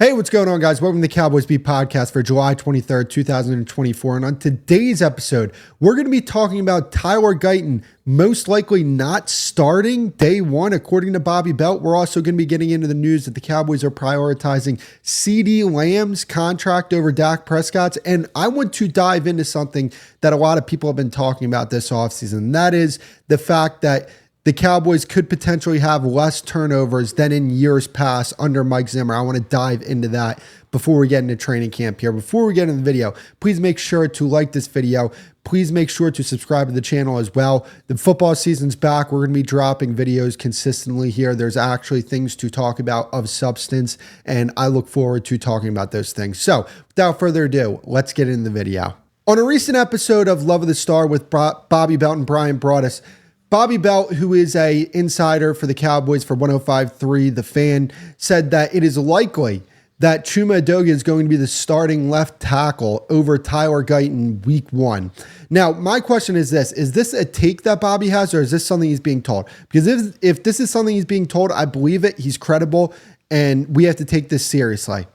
Hey, what's going on, guys? Welcome to the Cowboys Beat Podcast for July 23rd, 2024. And on today's episode, we're going to be talking about Tyler Guyton most likely not starting day one, according to Bobby Belt. We're also going to be getting into the news that the Cowboys are prioritizing CeeDee Lamb's contract over Dak Prescott's. And I want to dive into something that a lot of people have been talking about this offseason. And that is the fact that the Cowboys could potentially have less turnovers than in years past under Mike Zimmer. I want to dive into that before we get into training camp here. Before we get into the video, please make sure to like this video. Please make sure to subscribe to the channel as well. The football season's back. We're going to be dropping videos consistently here. There's actually things to talk about of substance, and I look forward to talking about those things. So without further ado, let's get into the video. On a recent episode of Love of the Star with Bobby Belt and Brian Broaddus, Bobby Belt, who is an insider for the Cowboys for 105.3 The Fan, said that it is likely that Chuma Edoga is going to be the starting left tackle over Tyler Guyton week one. Now, my question is this a take that Bobby has, or is this something he's being told? Because if this is something he's being told, I believe it. He's credible, and we have to take this seriously.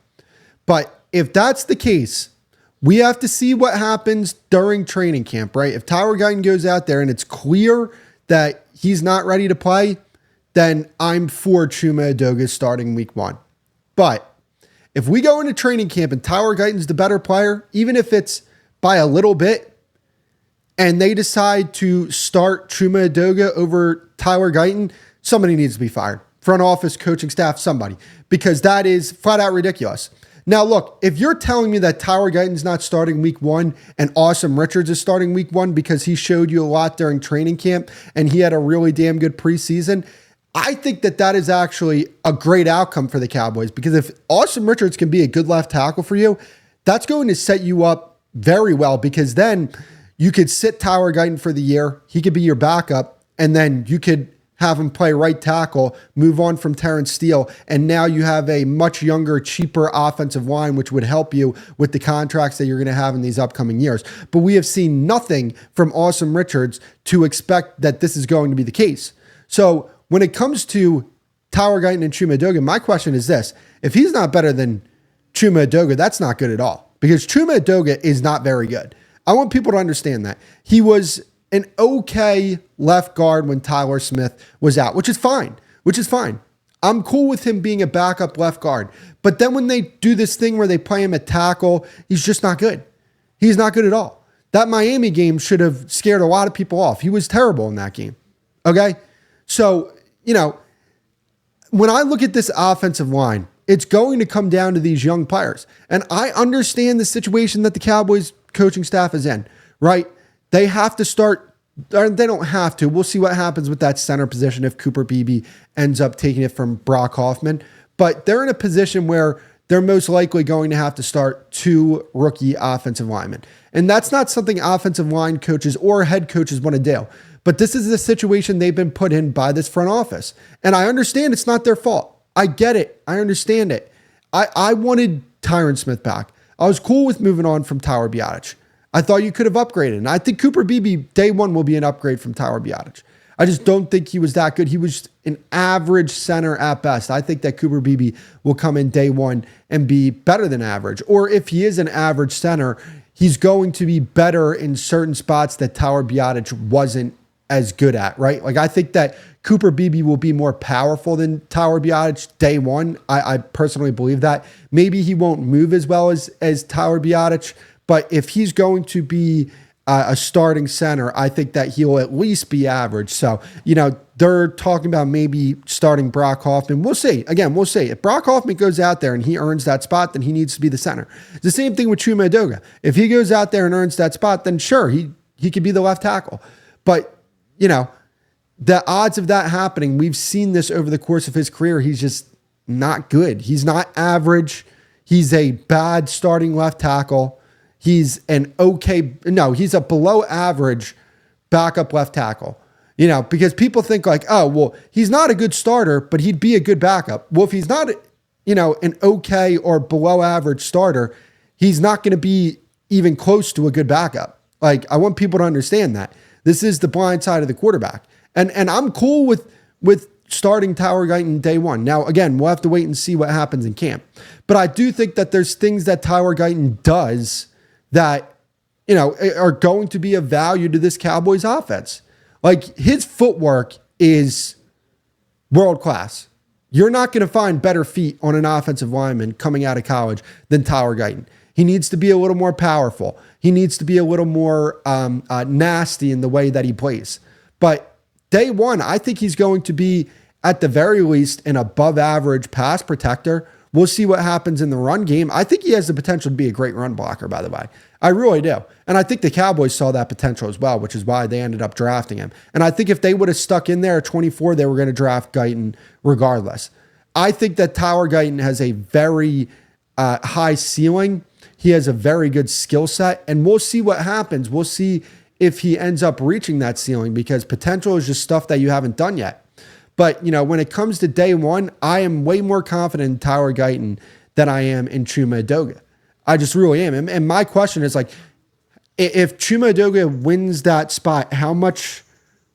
But if that's the case, we have to see what happens during training camp, right? If Tyler Guyton goes out there and it's clear that he's not ready to play, then I'm for Chuma Edoga starting week one. But if we go into training camp and Tyler Guyton's the better player, even if it's by a little bit, and they decide to start Chuma Edoga over Tyler Guyton, somebody needs to be fired. Front office, coaching staff, somebody. Because that is flat out ridiculous. Now, look, if you're telling me that Tyler Guyton's not starting week one and Awesome Richards is starting week one because he showed you a lot during training camp and he had a really damn good preseason, I think that that is actually a great outcome for the Cowboys, because if Awesome Richards can be a good left tackle for you, that's going to set you up very well, because then you could sit Tyler Guyton for the year. He could be your backup, and then you could have him play right tackle, move on from Terrence Steele, and now you have a much younger, cheaper offensive line, which would help you with the contracts that you're going to have in these upcoming years. But we have seen nothing from Awesome Richards to expect that this is going to be the case. So when it comes to Tyler Guyton and Chuma Edoga, my question is this: if he's not better than Chuma Edoga, that's not good at all, because Chuma Edoga is not very good. I want people to understand that. He was an okay left guard when Tyler Smith was out, which is fine. I'm cool with him being a backup left guard. But then when they do this thing where they play him at tackle, he's just not good. He's not good at all. That Miami game should have scared a lot of people off. He was terrible in that game. Okay? So, when I look at this offensive line, it's going to come down to these young players. And I understand the situation that the Cowboys coaching staff is in, right? They have to start, or they don't have to. We'll see what happens with that center position if Cooper Beebe ends up taking it from Brock Hoffman. But they're in a position where they're most likely going to have to start two rookie offensive linemen. And that's not something offensive line coaches or head coaches want to do. But this is the situation they've been put in by this front office. And I understand it's not their fault. I get it. I understand it. I wanted Tyron Smith back. I was cool with moving on from Tyler Biadasz. I thought you could have upgraded. And I think Cooper Beebe, day one, will be an upgrade from Tyler Biadasz. I just don't think he was that good. He was an average center at best. I think that Cooper Beebe will come in day one and be better than average. Or if he is an average center, he's going to be better in certain spots that Tyler Biadasz wasn't as good at, right? Like, I think that Cooper Beebe will be more powerful than Tyler Biadasz day one. I personally believe that. Maybe he won't move as well as Tyler Biadasz, but if he's going to be a starting center, I think that he'll at least be average. So, they're talking about maybe starting Brock Hoffman. We'll see. Again, we'll see. If Brock Hoffman goes out there and he earns that spot, then he needs to be the center. It's the same thing with Chuma Edoga. If he goes out there and earns that spot, then sure, he could be the left tackle. But, the odds of that happening, we've seen this over the course of his career. He's just not good. He's not average. He's a bad starting left tackle. He's he's a below average backup left tackle, because people think like, oh, well, he's not a good starter, but he'd be a good backup. Well, if he's not, an okay or below average starter, he's not going to be even close to a good backup. Like, I want people to understand that this is the blind side of the quarterback. And I'm cool with starting Tyler Guyton day one. Now, again, we'll have to wait and see what happens in camp. But I do think that there's things that Tyler Guyton does that, are going to be of value to this Cowboys offense. Like, his footwork is world class. You're not going to find better feet on an offensive lineman coming out of college than Tyler Guyton. He needs to be a little more powerful. He needs to be a little more nasty in the way that he plays. But day one, I think he's going to be, at the very least, an above average pass protector. We'll see what happens in the run game. I think he has the potential to be a great run blocker, by the way. I really do. And I think the Cowboys saw that potential as well, which is why they ended up drafting him. And I think if they would have stuck in there at 24, they were going to draft Guyton regardless. I think that Tyler Guyton has a very high ceiling. He has a very good skill set, and we'll see what happens. We'll see if he ends up reaching that ceiling, because potential is just stuff that you haven't done yet. But, when it comes to day one, I am way more confident in Tyler Guyton than I am in Chuma Edoga. I just really am. And my question is, like, if Chuma Edoga wins that spot, how much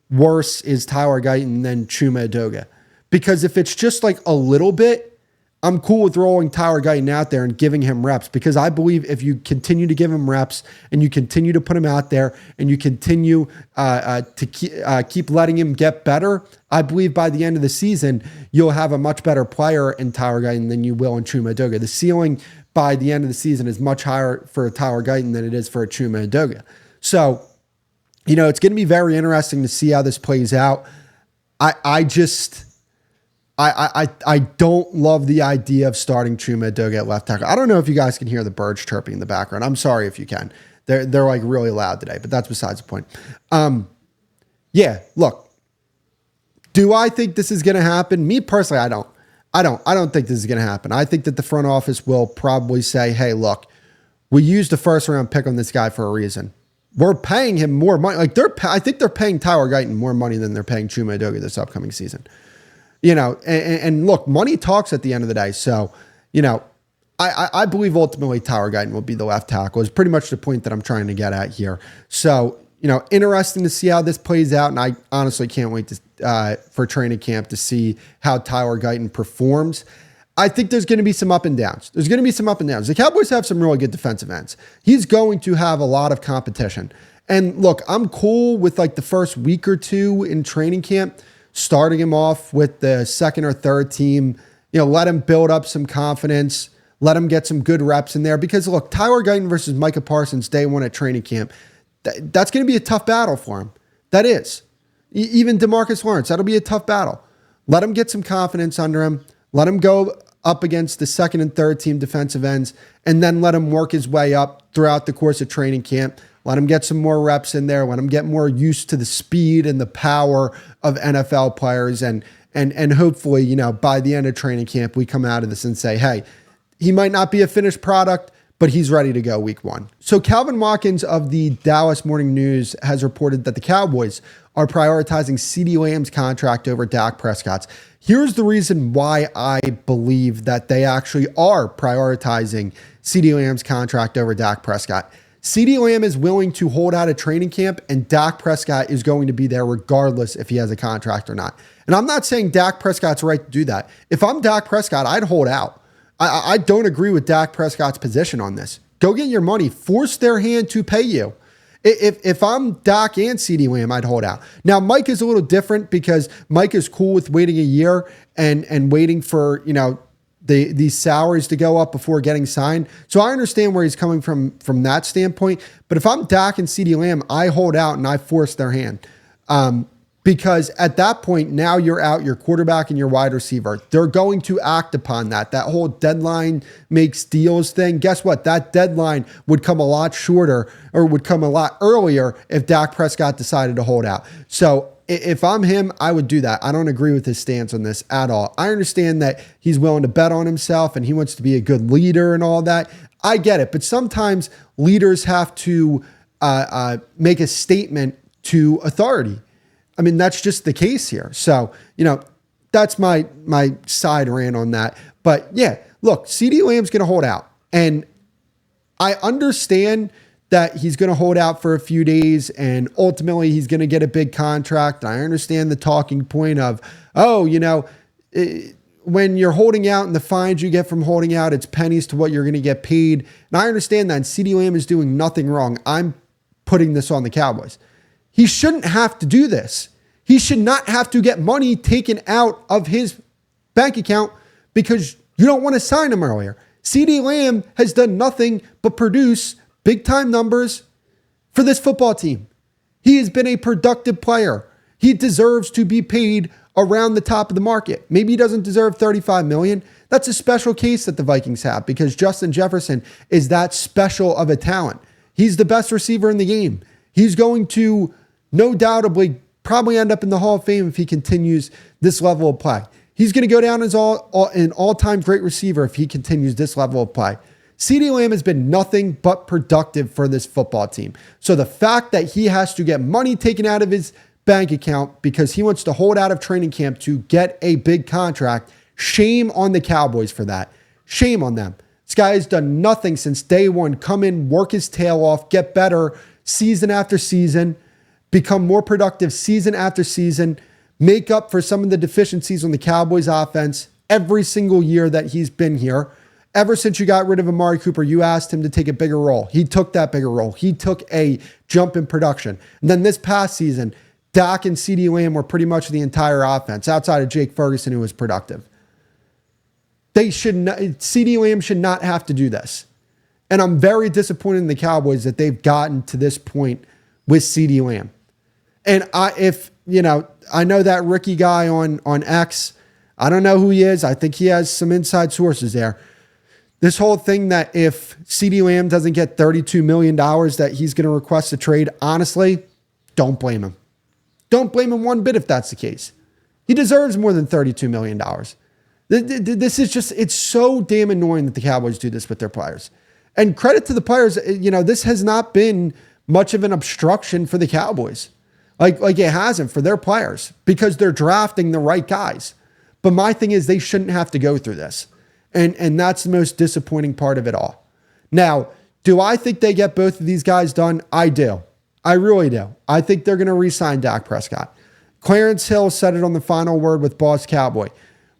worse is Tyler Guyton than Chuma Edoga? Because if it's just like a little bit, I'm cool with rolling Tyler Guyton out there and giving him reps, because I believe if you continue to give him reps and you continue to put him out there and you continue to keep letting him get better, I believe by the end of the season, you'll have a much better player in Tyler Guyton than you will in Chuma Edoga. The ceiling by the end of the season is much higher for Tyler Guyton than it is for Chuma Edoga. So, it's going to be very interesting to see how this plays out. I don't love the idea of starting Chuma Edoga at left tackle. I don't know if you guys can hear the birds chirping in the background. I'm sorry if you can. They're like really loud today, but that's besides the point. Yeah, look, do I think this is going to happen? Me personally, I don't. I don't think this is going to happen. I think that the front office will probably say, hey, look, we used a first round pick on this guy for a reason. We're paying him more money. Like, I think they're paying Tyler Guyton more money than they're paying Chuma Edoga this upcoming season. And look, money talks at the end of the day. So, I believe ultimately Tyler Guyton will be the left tackle is pretty much the point that I'm trying to get at here. So, interesting to see how this plays out. And I honestly can't wait for training camp to see how Tyler Guyton performs. I think there's going to be some up and downs. The Cowboys have some really good defensive ends. He's going to have a lot of competition. And look, I'm cool with like the first week or two in training camp, starting him off with the second or third team, let him build up some confidence, let him get some good reps in there. Because look, Tyler Guyton versus Micah Parsons day one at training camp, that's going to be a tough battle for him. That is. Even DeMarcus Lawrence, that'll be a tough battle. Let him get some confidence under him. Let him go up against the second and third team defensive ends, and then let him work his way up throughout the course of training camp. Let him get some more reps in there. Let him get more used to the speed and the power of NFL players. And hopefully, by the end of training camp, we come out of this and say, hey, he might not be a finished product, but he's ready to go week one. So Calvin Watkins of the Dallas Morning News has reported that the Cowboys are prioritizing CeeDee Lamb's contract over Dak Prescott's. Here's the reason why I believe that they actually are prioritizing CeeDee Lamb's contract over Dak Prescott. CeeDee Lamb is willing to hold out at training camp, and Dak Prescott is going to be there regardless if he has a contract or not. And I'm not saying Dak Prescott's right to do that. If I'm Dak Prescott, I'd hold out. I don't agree with Dak Prescott's position on this. Go get your money. Force their hand to pay you. If I'm Dak and CeeDee Lamb, I'd hold out. Now, Mike is a little different because Mike is cool with waiting a year and waiting for, these salaries to go up before getting signed. So I understand where he's coming from that standpoint. But if I'm Dak and CeeDee Lamb, I hold out and I force their hand. Because at that point, now you're out your quarterback and your wide receiver. They're going to act upon that. That whole deadline makes deals thing. Guess what? That deadline would come a lot shorter or would come a lot earlier if Dak Prescott decided to hold out. So if I'm him, I would do that. I don't agree with his stance on this at all. I understand that he's willing to bet on himself and he wants to be a good leader and all that. I get it. But sometimes leaders have to make a statement to authority. I mean, that's just the case here. So, that's my side rant on that. But yeah, look, CeeDee Lamb's going to hold out. And I understand that he's going to hold out for a few days and ultimately he's going to get a big contract. I understand the talking point of, when you're holding out and the fines you get from holding out, it's pennies to what you're going to get paid. And I understand that. And CeeDee Lamb is doing nothing wrong. I'm putting this on the Cowboys. He shouldn't have to do this. He should not have to get money taken out of his bank account because you don't want to sign him earlier. CeeDee Lamb has done nothing but produce big-time numbers for this football team. He has been a productive player. He deserves to be paid around the top of the market. Maybe he doesn't deserve $35 million. That's a special case that the Vikings have because Justin Jefferson is that special of a talent. He's the best receiver in the game. He's going to no doubtably probably end up in the Hall of Fame if he continues this level of play. He's going to go down as an all-time great receiver if he continues this level of play. CeeDee Lamb has been nothing but productive for this football team. So the fact that he has to get money taken out of his bank account because he wants to hold out of training camp to get a big contract, shame on the Cowboys for that. Shame on them. This guy has done nothing since day one. Come in, work his tail off, get better season after season, become more productive season after season, make up for some of the deficiencies on the Cowboys offense every single year that he's been here. Ever since you got rid of Amari Cooper, you asked him to take a bigger role. He took that bigger role. He took a jump in production. And then this past season, Dak and CeeDee Lamb were pretty much the entire offense outside of Jake Ferguson, who was productive. CeeDee Lamb should not have to do this. And I'm very disappointed in the Cowboys that they've gotten to this point with CeeDee Lamb. And I know that Ricky guy on X. I don't know who he is. I think he has some inside sources there. This whole thing that if CeeDee Lamb doesn't get $32 million that he's going to request a trade, honestly, don't blame him. Don't blame him one bit if that's the case. He deserves more than $32 million. This is just, it's so damn annoying that the Cowboys do this with their players. And credit to the players, this has not been much of an obstruction for the Cowboys. Like it hasn't for their players because they're drafting the right guys. But my thing is they shouldn't have to go through this. And that's the most disappointing part of it all. Now, do I think they get both of these guys done? I do. I really do. I think they're going to re-sign Dak Prescott. Clarence Hill said it on the final word with Boss Cowboy.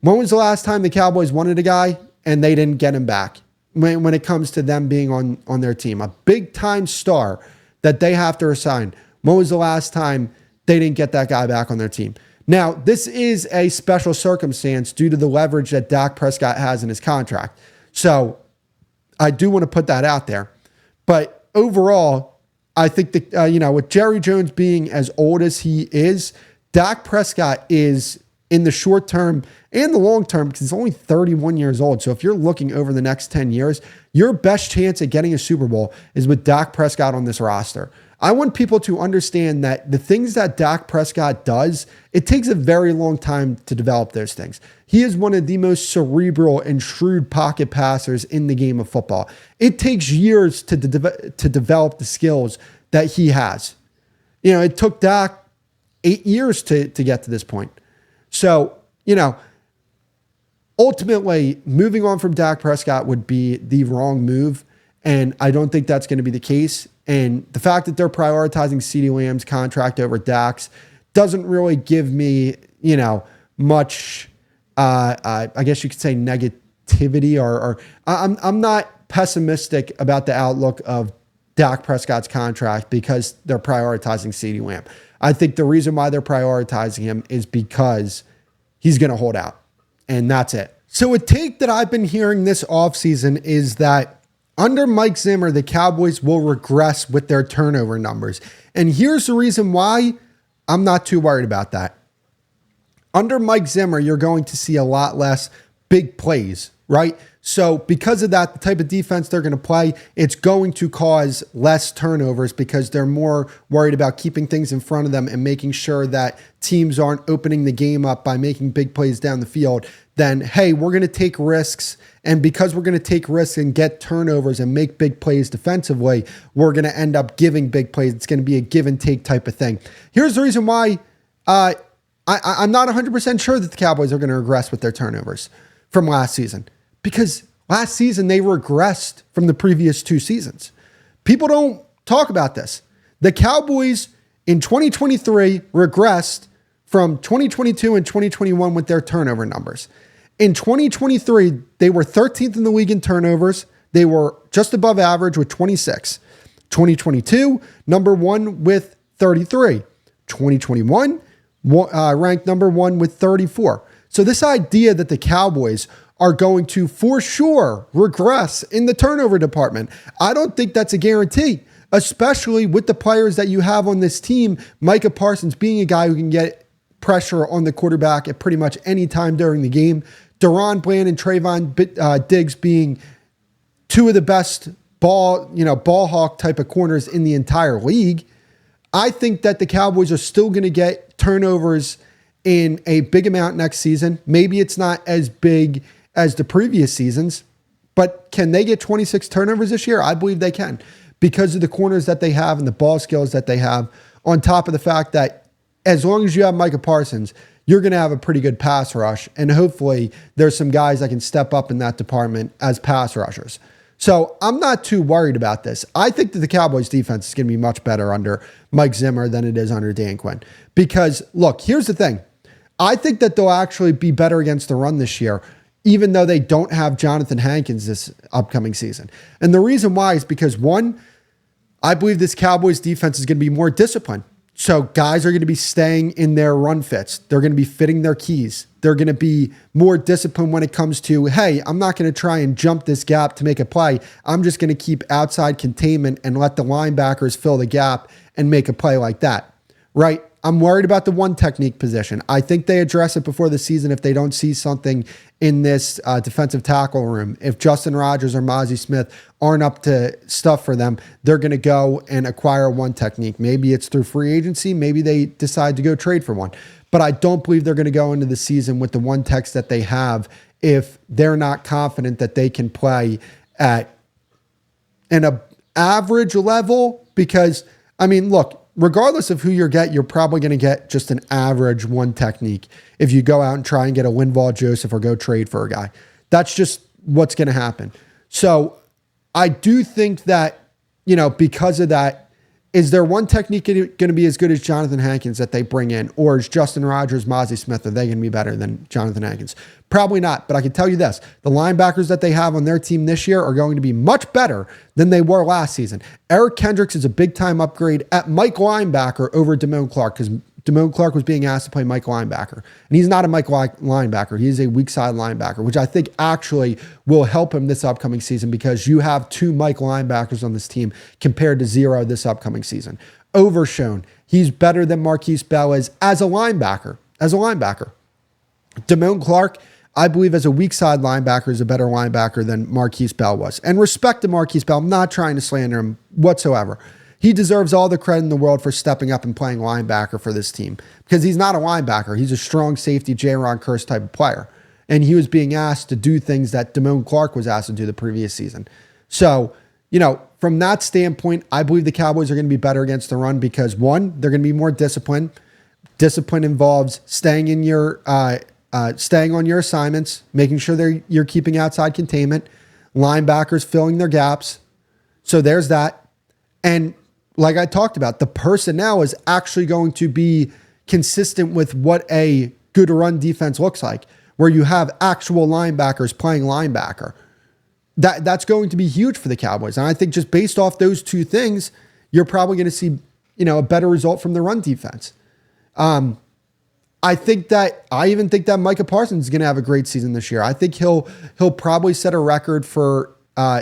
When was the last time the Cowboys wanted a guy and they didn't get him back when it comes to them being on their team? A big-time star that they have to resign. When was the last time they didn't get that guy back on their team? Now, this is a special circumstance due to the leverage that Dak Prescott has in his contract. So I do want to put that out there. But overall, I think that, with Jerry Jones being as old as he is, Dak Prescott is in the short term and the long term, because he's only 31 years old. So if you're looking over the next 10 years, your best chance at getting a Super Bowl is with Dak Prescott on this roster. I want people to understand that the things that Dak Prescott does, it takes a very long time to develop those things. He is one of the most cerebral and shrewd pocket passers in the game of football. It takes years to develop the skills that he has. It took Dak 8 years to get to this point. So, ultimately, moving on from Dak Prescott would be the wrong move. And I don't think that's going to be the case. And the fact that they're prioritizing CeeDee Lamb's contract over Dak's doesn't really give me, much, I guess you could say negativity or I'm not pessimistic about the outlook of Dak Prescott's contract because they're prioritizing CeeDee Lamb. I think the reason why they're prioritizing him is because he's going to hold out. And that's it. So a take that I've been hearing this offseason is that under Mike Zimmer, the Cowboys will regress with their turnover numbers. And here's the reason why I'm not too worried about that. Under Mike Zimmer, you're going to see a lot less big plays, right? So because of that, the type of defense they're going to play, it's going to cause less turnovers because they're more worried about keeping things in front of them and making sure that teams aren't opening the game up by making big plays down the field. Then, hey, we're going to take risks. And because we're going to take risks and get turnovers and make big plays defensively, we're going to end up giving big plays. It's going to be a give and take type of thing. Here's the reason why I'm not 100% sure that the Cowboys are going to regress with their turnovers from last season. Because last season they regressed from the previous two seasons. People don't talk about this. The Cowboys in 2023 regressed from 2022 and 2021 with their turnover numbers. In 2023, they were 13th in the league in turnovers. They were just above average with 26. 2022, number one with 33. 2021, ranked number one with 34. So this idea that the Cowboys are going to, for sure, regress in the turnover department, I don't think that's a guarantee, especially with the players that you have on this team. Micah Parsons being a guy who can get pressure on the quarterback at pretty much any time during the game. Deron Bland and Trayvon Diggs being two of the best ball hawk type of corners in the entire league. I think that the Cowboys are still going to get turnovers in a big amount next season. Maybe it's not as big as the previous seasons, but can they get 26 turnovers this year? I believe they can, because of the corners that they have and the ball skills that they have, on top of the fact that as long as you have Micah Parsons, you're going to have a pretty good pass rush, and hopefully there's some guys that can step up in that department as pass rushers. So I'm not too worried about this. I think that the Cowboys defense is going to be much better under Mike Zimmer than it is under Dan Quinn. Because, look, here's the thing. I think that they'll actually be better against the run this year, even though they don't have Jonathan Hankins this upcoming season. And the reason why is because, one, I believe this Cowboys defense is going to be more disciplined. So guys are going to be staying in their run fits. They're going to be fitting their keys. They're going to be more disciplined when it comes to, hey, I'm not going to try and jump this gap to make a play. I'm just going to keep outside containment and let the linebackers fill the gap and make a play like that, right? I'm worried about the one technique position. I think they address it before the season if they don't see something in this defensive tackle room. If Justin Rogers or Mozzie Smith aren't up to stuff for them, they're going to go and acquire one technique. Maybe it's through free agency. Maybe they decide to go trade for one. But I don't believe they're going to go into the season with the one techs that they have if they're not confident that they can play at an average level. Because, I mean, look, regardless of who you're probably going to get just an average one technique if you go out and try and get a Linval Joseph or go trade for a guy. That's just what's going to happen. So I do think that, because of that, is there one technique going to be as good as Jonathan Hankins that they bring in? Or is Justin Rogers, Mozzie Smith, are they going to be better than Jonathan Hankins? Probably not, but I can tell you this. The linebackers that they have on their team this year are going to be much better than they were last season. Eric Kendricks is a big-time upgrade at Mike linebacker over Damone Clark, because Damone Clark was being asked to play Mike linebacker. And he's not a Mike linebacker. He is a weak side linebacker, which I think actually will help him this upcoming season, because you have two Mike linebackers on this team compared to zero this upcoming season. Overshown. He's better than Marquise Bell is as a linebacker. Damone Clark, I believe, as a weak side linebacker, is a better linebacker than Marquise Bell was. And respect to Marquise Bell. I'm not trying to slander him whatsoever. He deserves all the credit in the world for stepping up and playing linebacker for this team, because he's not a linebacker. He's a strong safety, J-Ron Curse type of player. And he was being asked to do things that Damone Clark was asked to do the previous season. So, from that standpoint, I believe the Cowboys are going to be better against the run because, one, they're going to be more disciplined. Discipline involves staying on your assignments, making sure you're keeping outside containment, linebackers filling their gaps. So there's that. And like I talked about, the personnel is actually going to be consistent with what a good run defense looks like, where you have actual linebackers playing linebacker. That's going to be huge for the Cowboys. And I think just based off those two things, you're probably going to see, a better result from the run defense. I even think that Micah Parsons is going to have a great season this year. I think he'll probably set a record for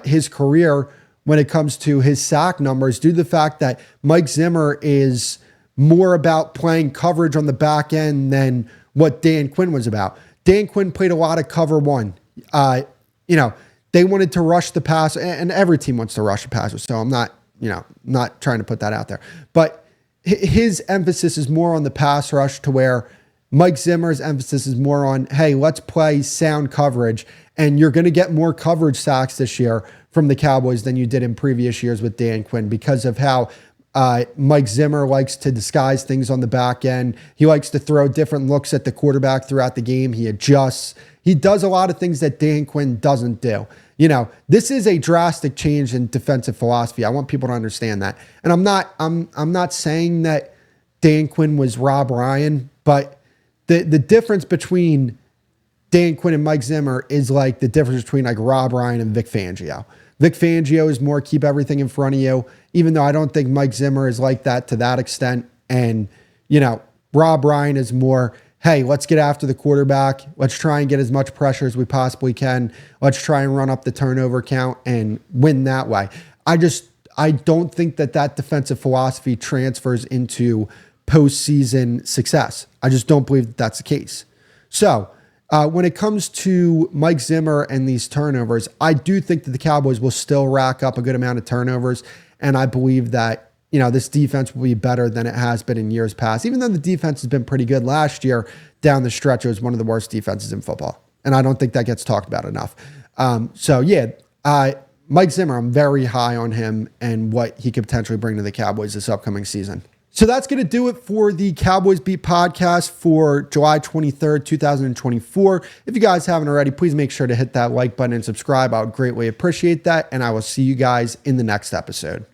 his career when it comes to his sack numbers, due to the fact that Mike Zimmer is more about playing coverage on the back end than what Dan Quinn was about. Dan Quinn played a lot of cover one. They wanted to rush the pass, and every team wants to rush the passer. So I'm not trying to put that out there. But his emphasis is more on the pass rush, to where Mike Zimmer's emphasis is more on, hey, let's play sound coverage. And you're going to get more coverage sacks this year from the Cowboys than you did in previous years with Dan Quinn, because of how Mike Zimmer likes to disguise things on the back end. He likes to throw different looks at the quarterback throughout the game. He adjusts. He does a lot of things that Dan Quinn doesn't do. This is a drastic change in defensive philosophy. I want people to understand that. And I'm not saying that Dan Quinn was Rob Ryan, but the difference between Dan Quinn and Mike Zimmer is like the difference between like Rob Ryan and Vic Fangio. Vic Fangio is more keep everything in front of you, even though I don't think Mike Zimmer is like that to that extent. And, Rob Ryan is more, hey, let's get after the quarterback. Let's try and get as much pressure as we possibly can. Let's try and run up the turnover count and win that way. I don't think that defensive philosophy transfers into postseason success. I just don't believe that that's the case. So, when it comes to Mike Zimmer and these turnovers, I do think that the Cowboys will still rack up a good amount of turnovers. And I believe that, this defense will be better than it has been in years past. Even though the defense has been pretty good last year, down the stretch, it was one of the worst defenses in football. And I don't think that gets talked about enough. Mike Zimmer, I'm very high on him and what he could potentially bring to the Cowboys this upcoming season. So that's going to do it for the Cowboys Beat podcast for July 23rd, 2024. If you guys haven't already, please make sure to hit that like button and subscribe. I would greatly appreciate that. And I will see you guys in the next episode.